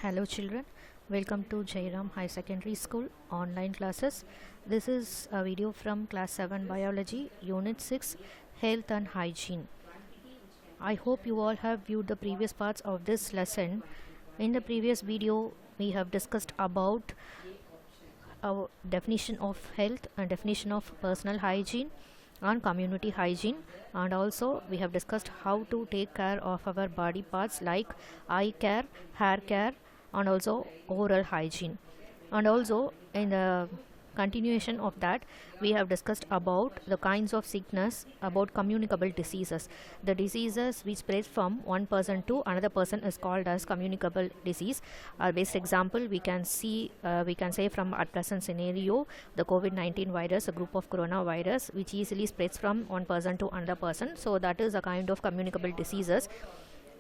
Hello children, welcome to Jairam High Secondary School online classes. This is a video from class 7 biology unit 6 health and hygiene. I hope you all have viewed the previous parts of this lesson. In the previous video we have discussed about our definition of health and definition of personal hygiene and community hygiene, and also we have discussed how to take care of our body parts like eye care, hair care, and also oral hygiene. And also in the continuation of that we have discussed about the kinds of sickness, about communicable diseases. The diseases which spread from one person to another person is called as communicable disease. Our best example we can say from at present scenario, the COVID-19 virus, a group of coronavirus which easily spreads from one person to another person, so that is a kind of communicable diseases.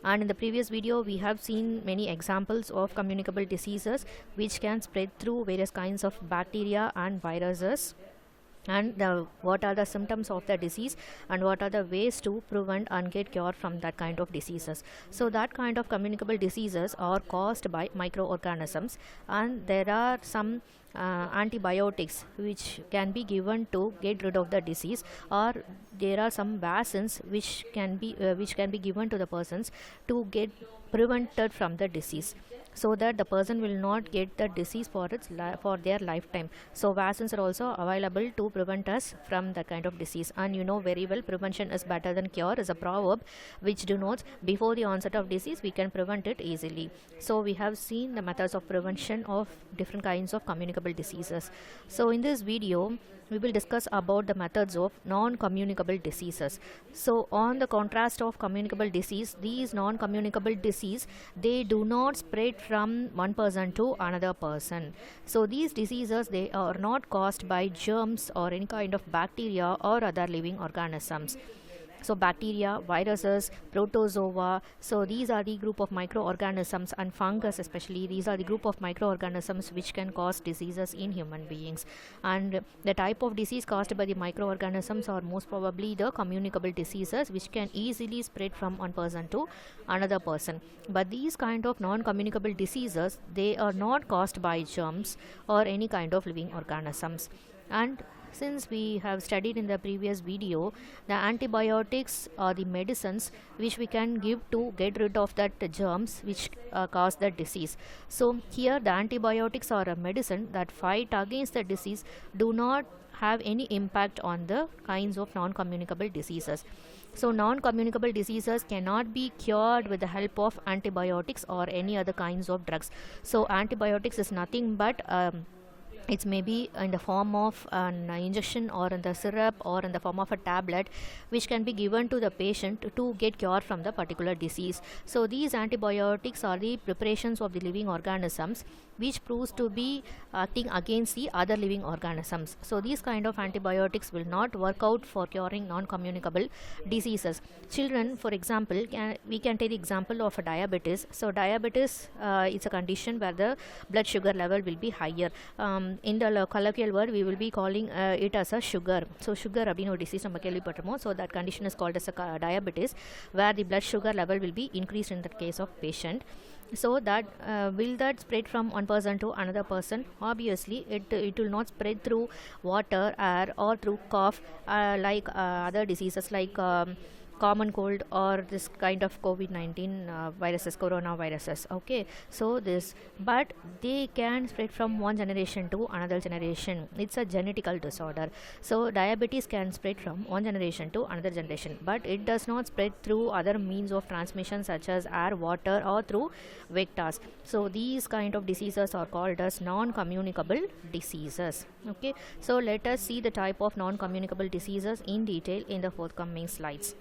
And in the previous video we have seen many examples of communicable diseases which can spread through various kinds of bacteria and viruses, and what are the symptoms of the disease and what are the ways to prevent and get cure from that kind of diseases. So that kind of communicable diseases are caused by microorganisms, and there are some antibiotics which can be given to get rid of the disease, or there are some vaccines which can be given to the persons to get prevented from the disease, so that the person will not get the disease for their lifetime. So vaccines are also available to prevent us from that kind of disease. And you know very well, prevention is better than cure is a proverb which denotes before the onset of disease we can prevent it easily. So we have seen the methods of prevention of different kinds of communicable diseases. So in this video we will discuss about the methods of non-communicable diseases. So on the contrast of communicable disease, these non-communicable disease, they do not spread from one person to another person. So these diseases, they are not caused by germs or any kind of bacteria or other living organisms. So bacteria, viruses, protozoa, so these are the group of microorganisms, and fungus especially, these are the group of microorganisms which can cause diseases in human beings. And the type of disease caused by the microorganisms are most probably the communicable diseases which can easily spread from one person to another person. But these kind of non-communicable diseases, they are not caused by germs or any kind of living organisms. And since we have studied in the previous video, the antibiotics are the medicines which we can give to get rid of that germs which cause the disease. So here the antibiotics are a medicine that fight against the disease, do not have any impact on the kinds of non-communicable diseases. So non-communicable diseases cannot be cured with the help of antibiotics or any other kinds of drugs. So antibiotics is nothing but it may be in the form of an injection or in the syrup or in the form of a tablet which can be given to the patient to get cure from the particular disease. So these antibiotics are the preparations of the living organisms which proves to be acting against the other living organisms. So these kind of antibiotics will not work out for curing non-communicable diseases. Children, for example, we can take the example of a diabetes. So diabetes is a condition where the blood sugar level will be higher. In the colloquial word we will be calling it as a sugar. So sugar அப்படினு ஒரு disease நம்ம கேள்விப்பட்டிருப்போம். So that condition is called as a diabetes, where the blood sugar level will be increased in the case of patient. So that will that spread from one person to another person? Obviously it will not spread through water, air, or through cough like other diseases like common cold or this kind of COVID-19 viruses, coronaviruses. Okay, so this, but they can spread from one generation to another generation. It's a genetical disorder. So diabetes can spread from one generation to another generation, but it does not spread through other means of transmission such as air, water, or through vectors. So these kind of diseases are called as non-communicable diseases. Okay, so let us see the type of non-communicable diseases in detail in the forthcoming slides.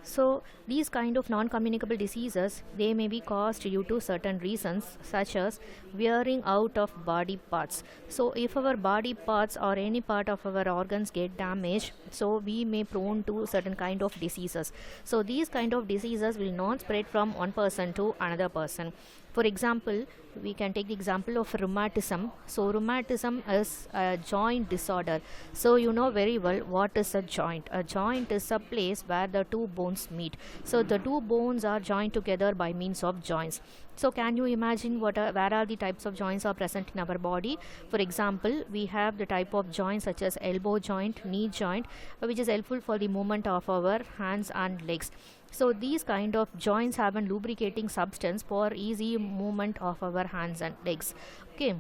So these kind of non-communicable diseases, they may be caused due to certain reasons such as wearing out of body parts. So if our body parts or any part of our organs get damaged, so we may prone to certain kind of diseases. So these kind of diseases will not spread from one person to another person. For example, we can take the example of rheumatism. So rheumatism is a joint disorder. So you know very well what is a joint. A joint is a place where the two bones bones meet. So the two bones are joined together by means of joints. So can you imagine where are the types of joints are present in our body? For example, we have the type of joints such as elbow joint, knee joint, which is helpful for the movement of our hands and legs. So these kind of joints have a lubricating substance for easy movement of our hands and legs. Okay.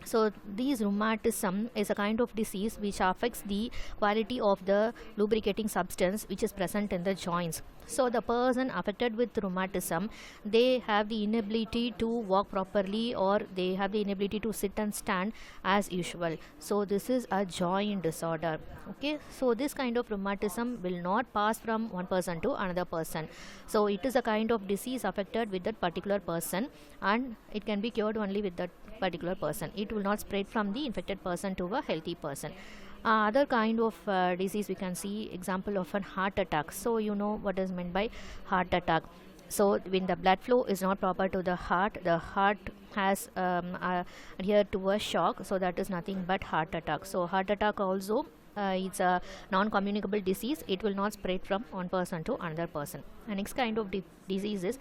So these rheumatism is a kind of disease which affects the quality of the lubricating substance which is present in the joints. So the person affected with rheumatism, they have the inability to walk properly, or they have the inability to sit and stand as usual. So this is a joint disorder. Okay, so this kind of rheumatism will not pass from one person to another person. So it is a kind of disease affected with that particular person, and it can be cured only with that particular person. It will not spread from the infected person to a healthy person. Other kind of disease we can see example of a heart attack. So you know what is meant by heart attack. So when the blood flow is not proper to the heart has adhered to a shock. So that is nothing but heart attack. So heart attack also it's a non-communicable disease. It will not spread from one person to another person. The next kind of disease is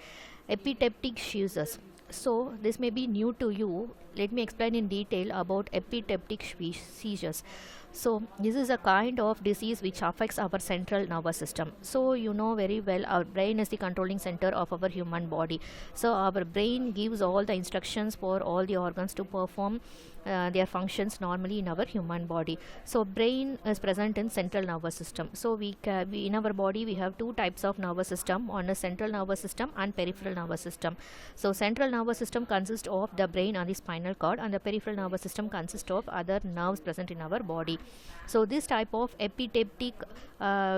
epileptic seizures. So this may be new to you. Let me explain in detail about epileptic seizures. So this is a kind of disease which affects our central nervous system. So you know very well our brain is the controlling center of our human body. So our brain gives all the instructions for all the organs to perform their functions normally in our human body. So brain is present in central nervous system. So we in our body we have two types of nervous system. One is central nervous system and peripheral nervous system. So central nervous system consists of the brain and the spinal cord, and the peripheral nervous system consists of other nerves present in our body. So this type of epileptic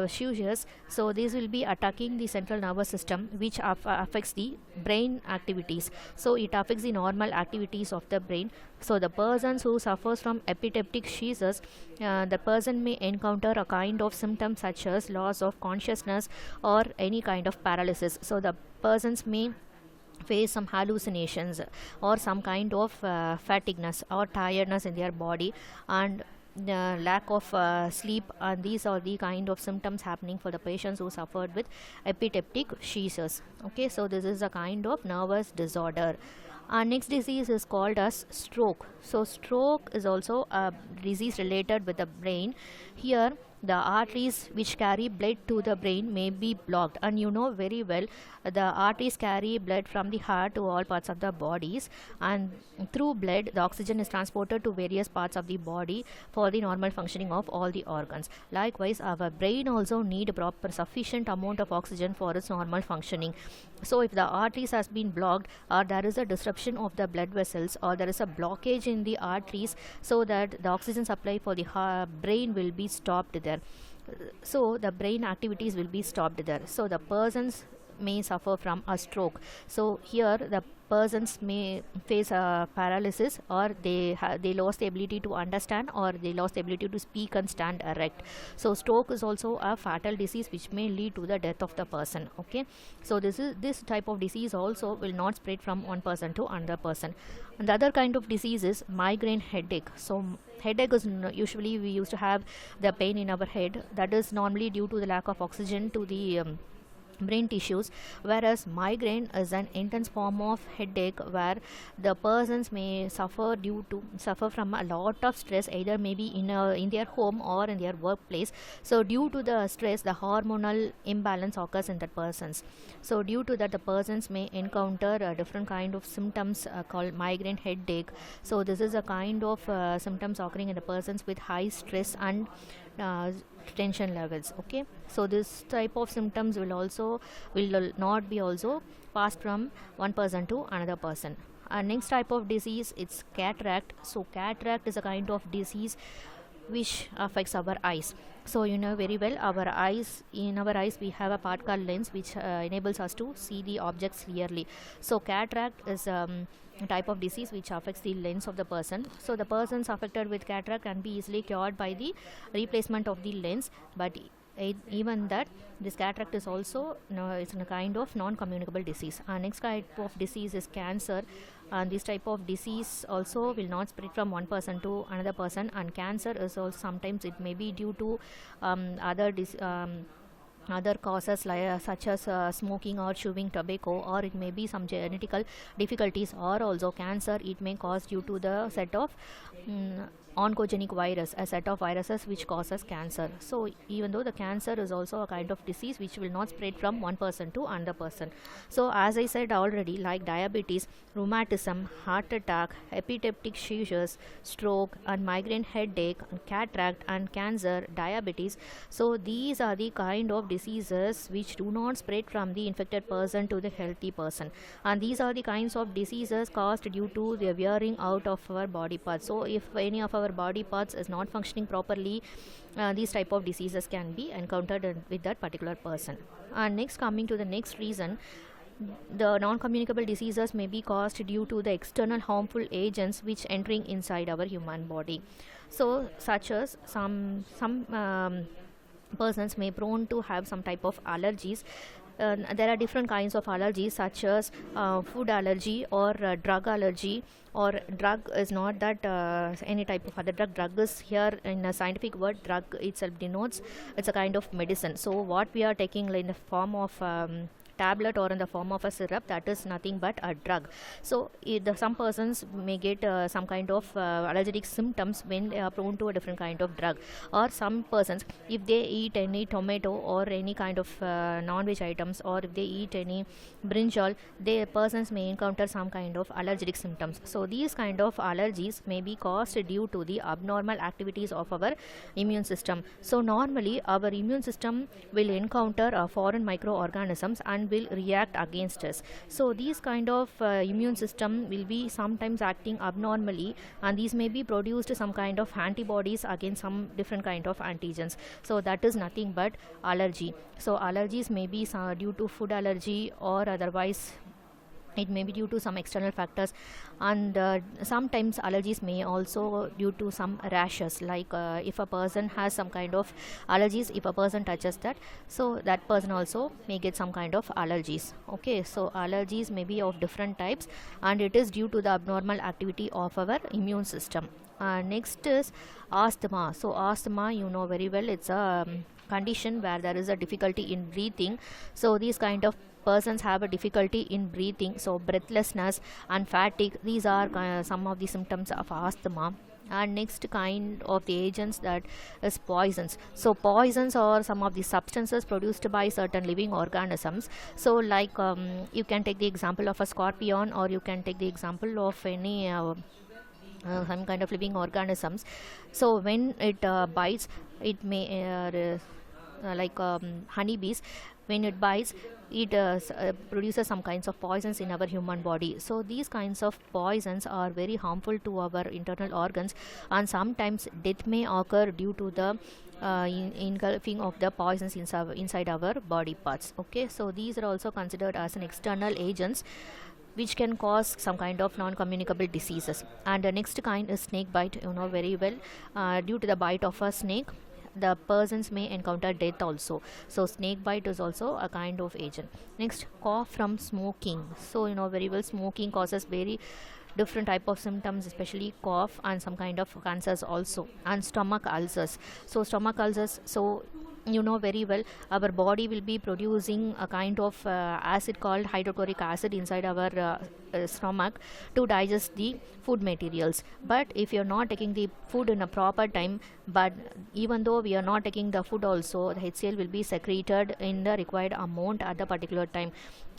seizures, so this will be attacking the central nervous system, which affects the brain activities. So it affects the normal activities of the brain. So the persons who suffers from epileptic seizures, the person may encounter a kind of symptoms such as loss of consciousness or any kind of paralysis. So the persons may face some hallucinations or some kind of fatigueness or tiredness in their body, and lack of sleep, and these are the kind of symptoms happening for the patients who suffered with epileptic seizures. Okay, so this is a kind of nervous disorder. Our next disease is called as stroke. So stroke is also a disease related with the brain. Here the arteries which carry blood to the brain may be blocked, and you know very well the arteries carry blood from the heart to all parts of the bodies, and through blood the oxygen is transported to various parts of the body for the normal functioning of all the organs. Likewise, our brain also need a proper sufficient amount of oxygen for its normal functioning. So if the arteries has been blocked, or there is a disruption of the blood vessels, or there is a blockage in the arteries, so that the oxygen supply for the brain will be stopped there. So the brain activities will be stopped there. So the persons may suffer from a stroke. So here the persons may face a paralysis, or they lost the ability to understand, or they lost the ability to speak and stand erect. So stroke is also a fatal disease which may lead to the death of the person. Okay, so this type of disease also will not spread from one person to another person. And the other kind of disease is migraine headache. So headache is usually we used to have the pain in our head, that is normally due to the lack of oxygen to the brain tissues, whereas migraine is an intense form of headache where the persons may suffer from a lot of stress, either maybe in their home or in their workplace. So due to the stress, the hormonal imbalance occurs in that persons. So due to that, the persons may encounter a different kind of symptoms called migraine headache. So this is a kind of symptoms occurring in the persons with high stress and tension levels. Okay, so this type of symptoms will not be also passed from one person to another person. Next type of disease, it's cataract. So cataract is a kind of disease which affects our eyes. So you know very well, in our eyes we have a part called lens, which enables us to see the objects clearly. So cataract is a type of disease which affects the lens of the person. So the persons affected with cataract can be easily cured by the replacement of the lens, but even that, this cataract is also it's a kind of non-communicable disease. Next type of disease is cancer, and this type of disease also will not spread from one person to another person. And cancer is also sometimes it may be due to other other causes such as smoking or chewing tobacco, or it may be some genetical difficulties, or also cancer. It may cause due to the set of oncogenic virus, a set of viruses which causes cancer. So even though the cancer is also a kind of disease which will not spread from one person to another person. So as I said already, like diabetes, rheumatism, heart attack, epileptic seizures, stroke, and migraine headache, and cataract, and cancer, diabetes. So these are the kind of diseases which do not spread from the infected person to the healthy person, and these are the kinds of diseases caused due to the wearing out of our body parts. So if any of our body parts is not functioning properly, these type of diseases can be encountered with that particular person. And next, coming to the next reason, the non-communicable diseases may be caused due to the external harmful agents which entering inside our human body. So such as some persons may prone to have some type of allergies. There are different kinds of allergies, such as food allergy or drug allergy. Or drug is not that any type of other drug. Drug is here in a scientific word. Drug itself denotes it's a kind of medicine. So what we are taking in the form of tablet or in the form of a syrup, that is nothing but a drug. So some persons may get some kind of allergic symptoms when they are prone to a different kind of drug. Or some persons, if they eat any tomato or any kind of non-veg items, or if they eat any brinjal, the persons may encounter some kind of allergic symptoms. So these kind of allergies may be caused due to the abnormal activities of our immune system. So normally our immune system will encounter foreign microorganisms and will react against us. So these kind of immune system will be sometimes acting abnormally, and these may be produced some kind of antibodies against some different kind of antigens. So that is nothing but allergy. So allergies may be due to food allergy, or otherwise it may be due to some external factors. And sometimes allergies may also due to some rashes, like if a person has some kind of allergies, if a person touches that, so that person also may get some kind of allergies. Okay, so allergies may be of different types, and it is due to the abnormal activity of our immune system. Next is asthma. So asthma, you know very well, it's a condition where there is a difficulty in breathing. So these kind of persons have a difficulty in breathing, so breathlessness and fatigue, these are some of the symptoms of asthma. And next kind of the agents, that is poisons. So poisons are some of the substances produced by certain living organisms. So like you can take the example of a scorpion, or you can take the example of any some kind of living organisms. So when it bites, it may like honeybees, when it bites, it produces some kinds of poisons in our human body. So these kinds of poisons are very harmful to our internal organs, and sometimes death may occur due to the engulfing of the poisons inside our body parts. Okay, so these are also considered as an external agents which can cause some kind of non-communicable diseases. And the next kind is snake bite. You know very well, due to the bite of a snake, the persons may encounter death also. So snake bite is also a kind of agent. Next, cough from smoking. So you know very well, smoking causes very different type of symptoms, especially cough and some kind of cancers also, and stomach ulcers. So stomach ulcers, so you know very well, our body will be producing a kind of acid called hydrochloric acid inside our stomach to digest the food materials. But if you're not taking the food in a proper time, but even though we are not taking the food also, the HCl will be secreted in the required amount at the particular time.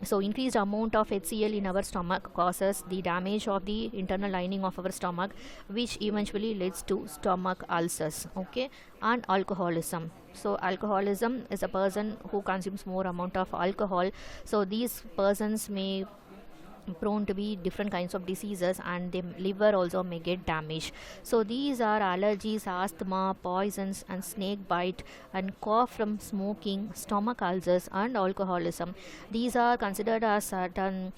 So increased amount of HCl in our stomach causes the damage of the internal lining of our stomach, which eventually leads to stomach ulcers. Okay, and alcoholism. So alcoholism is a person who consumes more amount of alcohol. So these persons may prone to be different kinds of diseases, and the liver also may get damaged. So these are allergies, asthma, poisons, and snake bite, and cough from smoking, stomach ulcers, and alcoholism. These are considered as certain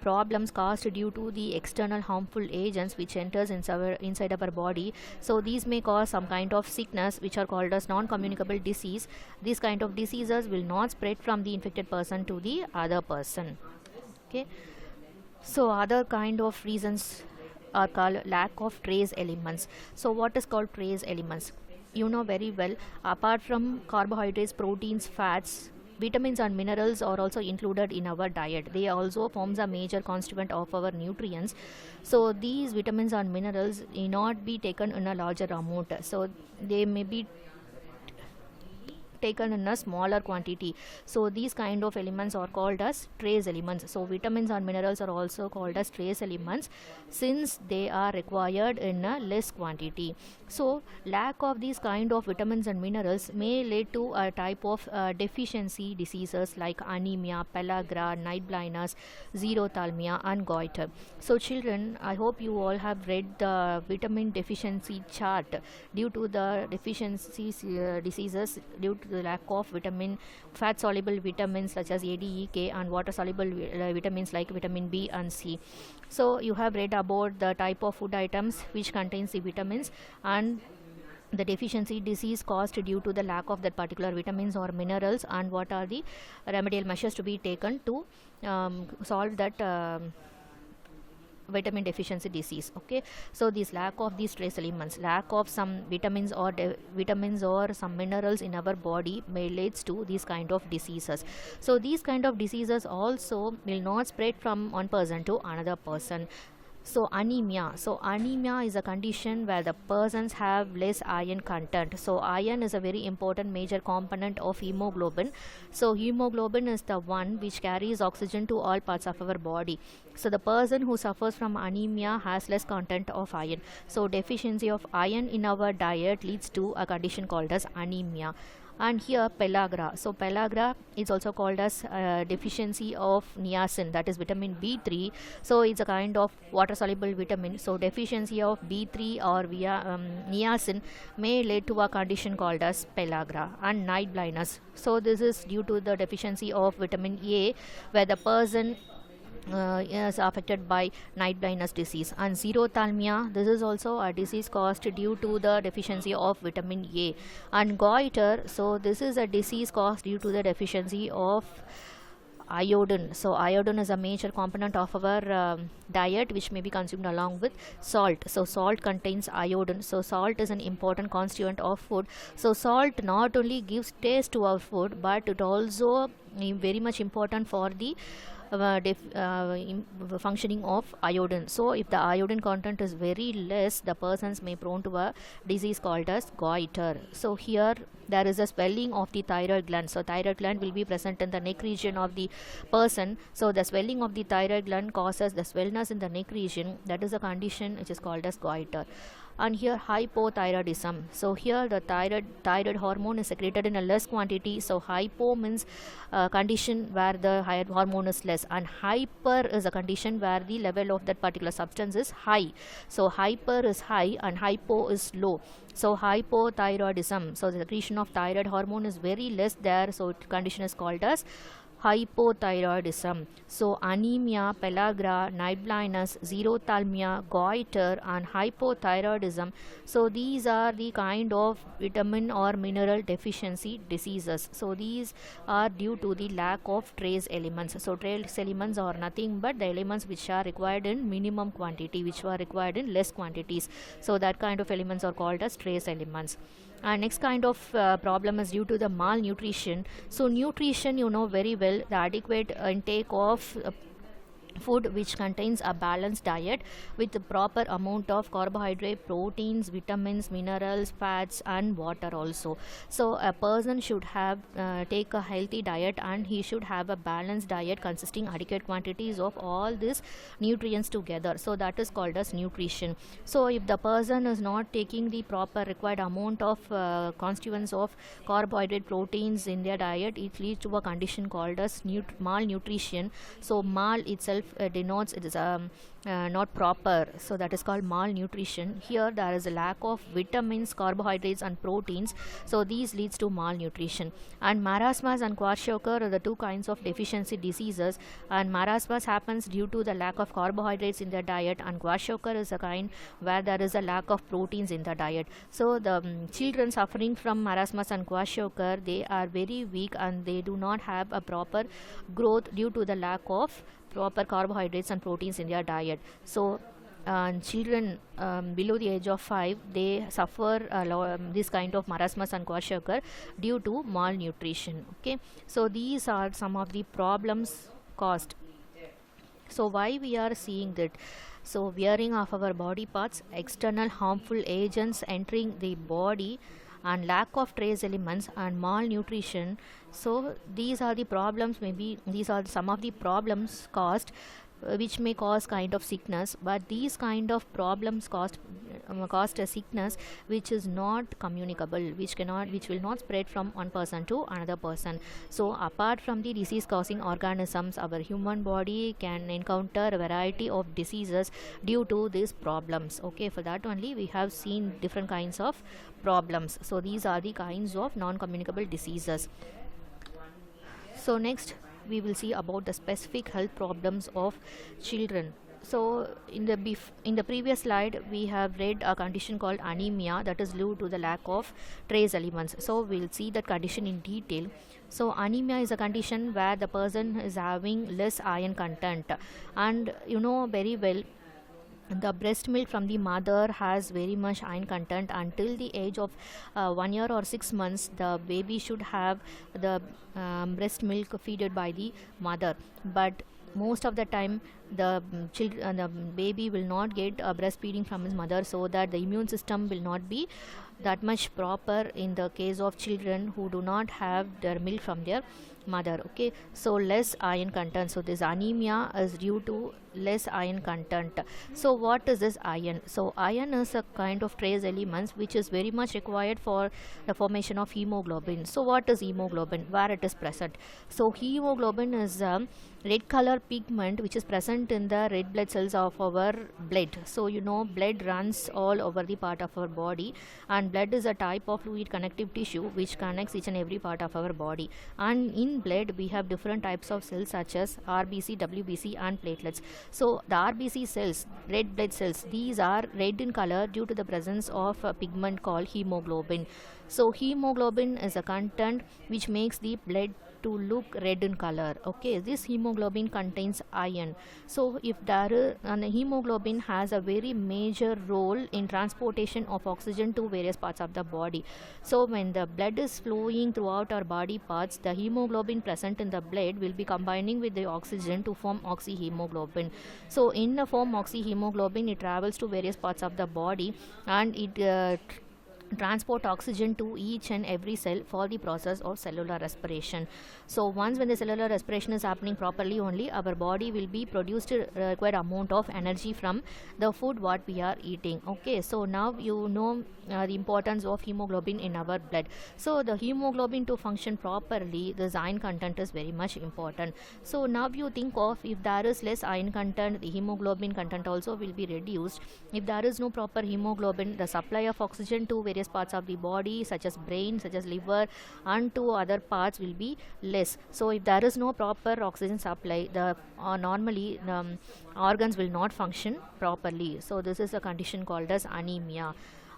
problems caused due to the external harmful agents which enters inside our body. So these may cause some kind of sickness which are called as non-communicable disease. These kind of diseases will not spread from the infected person to the other person. Okay, so other kind of reasons are called lack of trace elements. So what is called trace elements? You know very well, apart from carbohydrates, proteins, fats, vitamins and minerals are also included in our diet. They also forms a major constituent of our nutrients. So these vitamins and minerals may not be taken in a larger amount, so they may be taken in a smaller quantity. So these kind of elements are called as trace elements. So vitamins and minerals are also called as trace elements since they are required in a less quantity. So lack of these kind of vitamins and minerals may lead to a type of deficiency diseases like anemia, pellagra, night blindness, xerothalmia and goiter. So children, I hope you all have read the vitamin deficiency chart. Due to the deficiencies diseases due to the lack of fat soluble vitamins such as A, D, E, K and water soluble vitamins like vitamin B and C. So you have read about the type of food items which contains the vitamins and the deficiency disease caused due to the lack of that particular vitamins or minerals, and what are the remedial measures to be taken to solve that vitamin deficiency disease. Okay, so this lack of these trace elements, lack of some vitamins or some minerals in our body may leads to these kind of diseases. So these kind of diseases also will not spread from one person to another person. So anemia is a condition where the persons have less iron content. So iron is a very important major component of hemoglobin. So hemoglobin is the one which carries oxygen to all parts of our body. So the person who suffers from anemia has less content of iron. So deficiency of iron in our diet leads to a condition called as anemia. And here pellagra. So pellagra is also called as deficiency of niacin, that is vitamin B3. So it's a kind of water soluble vitamin. So deficiency of B3 or niacin may lead to a condition called as pellagra. And night blindness, so this is due to the deficiency of vitamin A, where the person is affected by night blindness disease. And xerothalmia, this is also a disease caused due to the deficiency of vitamin A. And goiter, so this is a disease caused due to the deficiency of iodine. So iodine is a major component of our diet which may be consumed along with salt. So salt contains iodine. So salt is an important constituent of food. So salt not only gives taste to our food, but it also very much important for the functioning of iodine. So if the iodine content is very less, the persons may prone to a disease called as goiter. So here there is a swelling of the thyroid gland. So thyroid gland will be present in the neck region of the person. So the swelling of the thyroid gland causes the swellness in the neck region. That is a condition which is called as goiter. And here hypothyroidism. So here the thyroid hormone is secreted in a less quantity. So hypo means a condition where the hormone is less, and hyper is a condition where the level of that particular substance is high. So hyper is high and hypo is low. So hypothyroidism, so the secretion of thyroid hormone is very less there, so condition is called as hypothyroidism. So anemia, pellagra, night blindness, xerothalmia, goiter and hypothyroidism. So these are the kind of vitamin or mineral deficiency diseases. So these are due to the lack of trace elements. So trace elements are nothing but the elements which are required in minimum quantity, which are required in less quantities. So that kind of elements are called as trace elements. And next kind of problem is due to the malnutrition. So nutrition, you know very well, the adequate intake of food which contains a balanced diet with the proper amount of carbohydrate, proteins, vitamins, minerals, fats and water also. So a person should have take a healthy diet, and he should have a balanced diet consisting adequate quantities of all these nutrients together. So that is called as nutrition. So if the person is not taking the proper required amount of constituents of carbohydrate, proteins in their diet, it leads to a condition called as malnutrition. So mal itself denotes it is not proper, so that is called malnutrition. Here there is a lack of vitamins, carbohydrates and proteins, so these leads to malnutrition. And marasmus and kwashiorkor are the two kinds of deficiency diseases, and marasmus happens due to the lack of carbohydrates in the diet, and kwashiorkor is a kind where there is a lack of proteins in the diet. So the children suffering from marasmus and kwashiorkor, they are very weak and they do not have a proper growth due to the lack of proper carbohydrates and proteins in their diet. So children below the age of 5, they suffer this kind of marasmus and kwashiorkor due to malnutrition. Okay, so these are some of the problems caused. So why we are seeing that? So wearing of our body parts, external harmful agents entering the body, and lack of trace elements and malnutrition. So these are the problems, maybe these are some of the problems caused, which may cause kind of sickness, but these kind of problems caused a sickness which is not communicable, which will not spread from one person to another person. So apart from the disease causing organisms, our human body can encounter a variety of diseases due to these problems. Okay, for that only we have seen different kinds of problems. So these are the kinds of non-communicable diseases. So next we will see about the specific health problems of children. So in the previous slide we have read a condition called anemia, that is due to the lack of trace elements. So we'll see that condition in detail. So anemia is a condition where the person is having less iron content, and you know very well the breast milk from the mother has very much iron content. Until the age of 1 year or 6 months, the baby should have the breast milk fed by the mother, but most of the time the the baby will not get breastfeeding from his mother, so that the immune system will not be that much proper in the case of children who do not have their milk from their mother. Okay, so less iron content. So this anemia is due to less iron content. So what is this iron? So iron is a kind of trace elements which is very much required for the formation of hemoglobin. So what is hemoglobin, where it is present? So hemoglobin is a red color pigment which is present in the red blood cells of our blood. So you know blood runs all over the part of our body, and blood is a type of fluid connective tissue which connects each and every part of our body. And in blood we have different types of cells such as RBC, WBC and platelets. So the RBC cells, red blood cells, these are red in color due to the presence of a pigment called hemoglobin. So hemoglobin is a content which makes the blood to look red in color. Okay, this hemoglobin contains iron. So if there is, and hemoglobin has a very major role in transportation of oxygen to various parts of the body. So when the blood is flowing throughout our body parts, the hemoglobin present in the blood will be combining with the oxygen to form oxyhemoglobin. So in the form oxyhemoglobin, it travels to various parts of the body, and it transport oxygen to each and every cell for the process of cellular respiration. So once when the cellular respiration is happening properly, only our body will be produced required amount of energy from the food what we are eating. Okay, so now you know the importance of hemoglobin in our blood. So the hemoglobin to function properly, the iron content is very much important. So now you think of, if there is less iron content, the hemoglobin content also will be reduced. If there is no proper hemoglobin, the supply of oxygen to various parts of the body such as brain, such as liver and to other parts will be less. So if there is no proper oxygen supply, the normally organs will not function properly. So this is a condition called as anemia.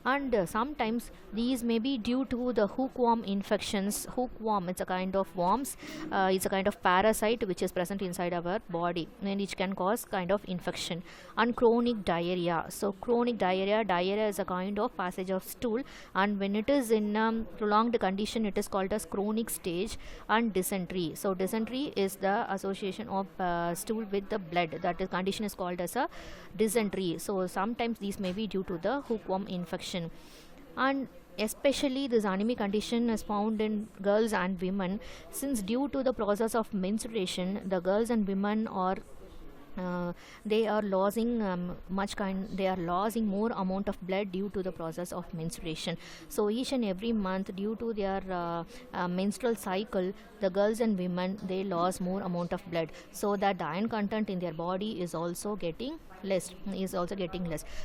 And sometimes these may be due to the hookworm infections. Hookworm, it's a kind of worms, it's a kind of parasite which is present inside our body, and which can cause kind of infection. And chronic diarrhea. So chronic diarrhea is a kind of passage of stool, and when it is in prolonged condition, it is called as chronic stage. And dysentery. So dysentery is the association of stool with the blood. That is condition is called as a dysentery. So sometimes these may be due to the hookworm infection. And especially this anemic condition is found in girls and women, since due to the process of menstruation, the girls and women are they are losing they are losing more amount of blood due to the process of menstruation. So each and every month, due to their menstrual cycle, the girls and women, they lose more amount of blood, so that the iron content in their body is also getting less.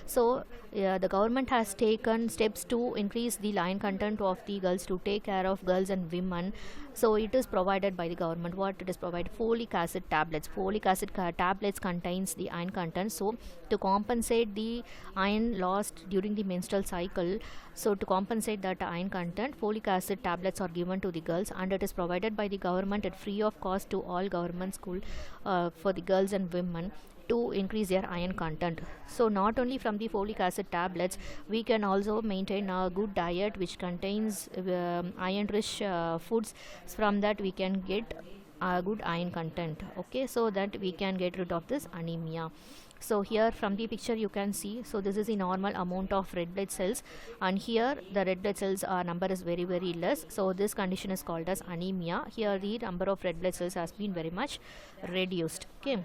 So the government has taken steps to increase the iron content of the girls, to take care of girls and women. So it is provided by the government. What it is provided? Folic acid tablets. Folic acid tablets contains the iron content. So to compensate the iron lost during the menstrual cycle, so to compensate that iron content, folic acid tablets are given to the girls, and it is provided by the government at free of cost to all government school for the girls and women, to increase their iron content. So not only from the folic acid tablets, we can also maintain a good diet which contains iron rich foods. From that we can get a good iron content, okay, so that we can get rid of this anemia. So here from the picture you can see, so this is the normal amount of red blood cells, and here the red blood cells number is very less, so this condition is called as anemia. Here the number of red blood cells has been very much reduced, okay.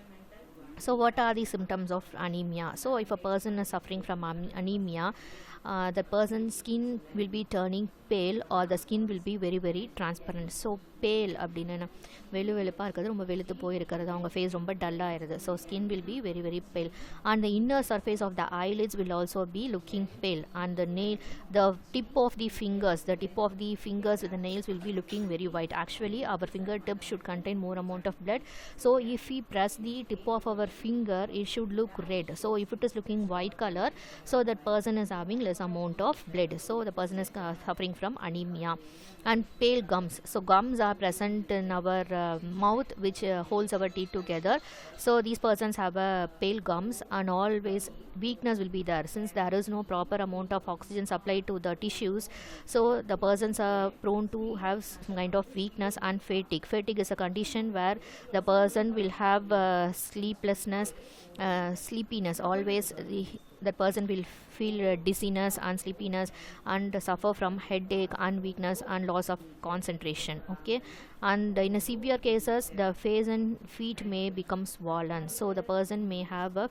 So what are the symptoms of anemia? So if a person is suffering from anemia, the person's skin will be turning pale, or the skin will be very transparent. So pale அப்படின்னா வெளுப்பாக இருக்கிறது, ரொம்ப வெளுத்து போயிருக்கிறது, அவங்க face ரொம்ப டல்லாக ஆயிடுது. So skin will be very pale, and the inner surface of the eyelids will also be looking pale, and the tip of the fingers with the nails will be looking very white. Actually our fingertip should contain more amount of blood, so if we press the tip of our finger, it should look red. So if it is looking white color, so that person is having less amount of blood, so the person is suffering from anemia. And pale gums, so gums are present in our mouth, which holds our teeth together. So these persons have a pale gums, and always weakness will be there, since there is no proper amount of oxygen supplied to the tissues. So the persons are prone to have some kind of weakness and fatigue. Fatigue is a condition where the person will have sleeplessness, sleepiness. Always the person will feel dizziness and sleepiness, and suffer from headache and weakness and loss of concentration, okay. And in a severe cases, the face and feet may become swollen, so the person may have a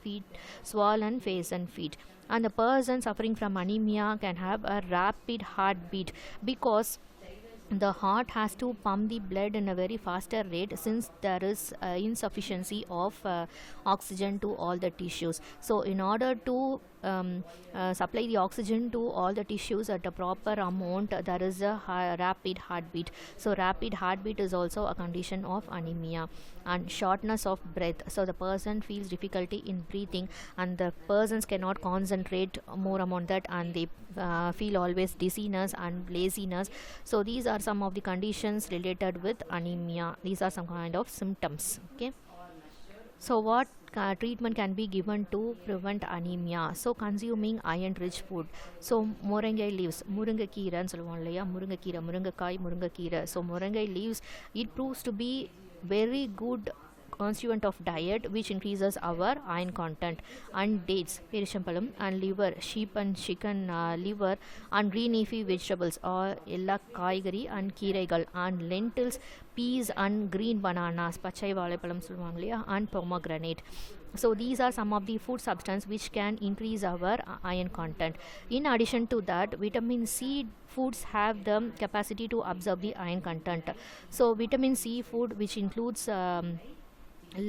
swollen face and feet. And the person suffering from anemia can have a rapid heartbeat, because the heart has to pump the blood in a very faster rate, since there is insufficiency of oxygen to all the tissues. So in order to supply the oxygen to all the tissues at a proper amount, there is a rapid heartbeat. So rapid heartbeat is also a condition of anemia. And shortness of breath, so the person feels difficulty in breathing, and the persons cannot concentrate more amount that, and they feel always dizziness and laziness. So these are some of the conditions related with anemia. These are some kind of symptoms, okay. So what treatment can be given to prevent anemia? So consuming iron rich food. So moringa leaves, முருங்கைக்கீரை ன்னு சொல்லுவோம் இல்லையா, முருங்கைக்கீரை, முருங்கைக்காய், முருங்கைக்கீரை. So moringa leaves, it proves to be very good constituent of diet which increases our iron content. And dates, perishampalam, and liver, sheep and chicken liver, and green leafy vegetables, or ella காய்கறி and கீரைகள், and lentils, peas, and green bananas, பச்சை வாழைப்பழம் சொல்லுவாங்க இல்லையா, and pomegranate. So these are some of the food substance which can increase our iron content. In addition to that, vitamin C foods have the capacity to absorb the iron content. So vitamin C food, which includes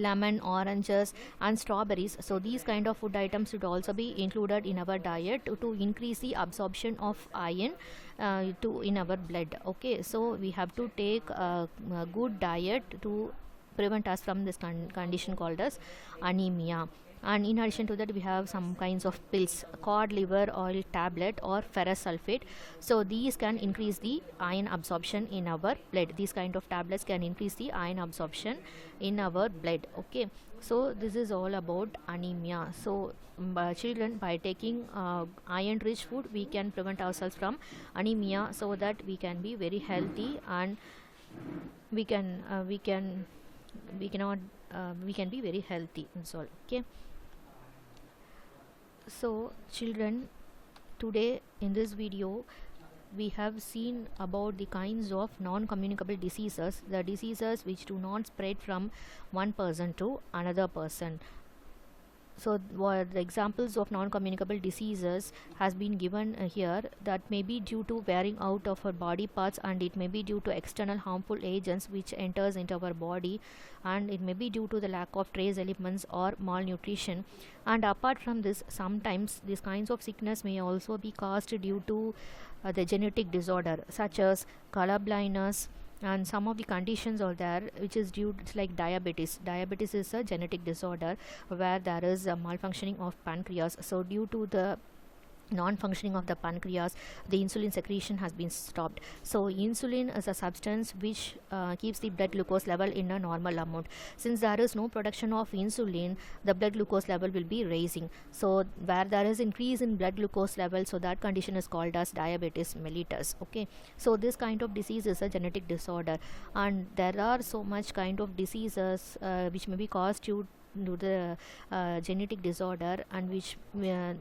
lemon, oranges, and strawberries. So these kind of food items should also be included in our diet to increase the absorption of iron in our blood, okay. So we have to take a good diet to prevent us from this condition called as anemia. And in addition to that, we have some kinds of pills, cod liver oil tablet or ferrous sulfate. So these can increase the iron absorption in our blood. These kind of tablets can increase the iron absorption in our blood, okay. So this is all about anemia. So children, by taking iron rich food, we can prevent ourselves from anemia, so that we can be very healthy, and we can be very healthy. That's all, okay. So children, today in this video we have seen about the kinds of non-communicable diseases, the diseases which do not spread from one person to another person. So the examples of non-communicable diseases has been given here, that may be due to wearing out of our body parts, and it may be due to external harmful agents which enters into our body, and it may be due to the lack of trace elements or malnutrition. And apart from this, sometimes these kinds of sickness may also be caused due to the genetic disorder, such as color blindness, and some of the conditions are there which is due to, like diabetes. Diabetes is a genetic disorder where there is a malfunctioning of pancreas. So due to the non-functioning of the pancreas, the insulin secretion has been stopped. So insulin is a substance which keeps the blood glucose level in a normal amount. Since there is no production of insulin, the blood glucose level will be raising. So where there is increase in blood glucose level, so that condition is called as diabetes mellitus. Okay, so this kind of disease is a genetic disorder, and there are so much kind of diseases which may be caused due to the genetic disorder, and which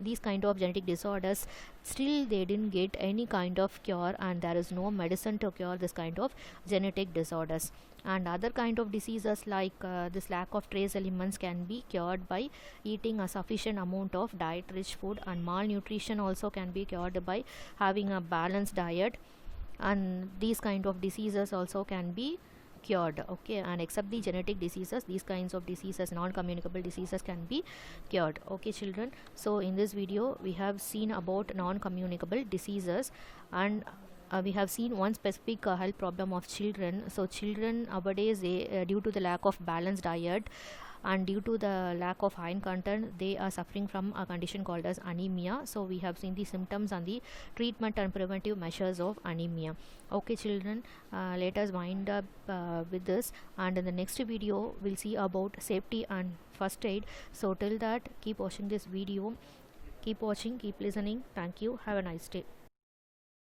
these kind of genetic disorders still they didn't get any kind of cure, and there is no medicine to cure this kind of genetic disorders. And other kind of diseases like this lack of trace elements can be cured by eating a sufficient amount of diet rich food, and malnutrition also can be cured by having a balanced diet, and these kind of diseases also can be cured. Okay, and except the genetic diseases, these kinds of diseases, non-communicable diseases, can be cured. Okay children, so in this video we have seen about non-communicable diseases, and we have seen one specific health problem of children. So children nowadays, they due to the lack of balanced diet and due to the lack of iron content, they are suffering from a condition called as anemia. So we have seen the symptoms and the treatment and preventive measures of anemia. Okay children, let us wind up with this, and in the next video we'll see about safety and first aid. So till that, keep watching this video, keep watching, keep listening. Thank you, have a nice day.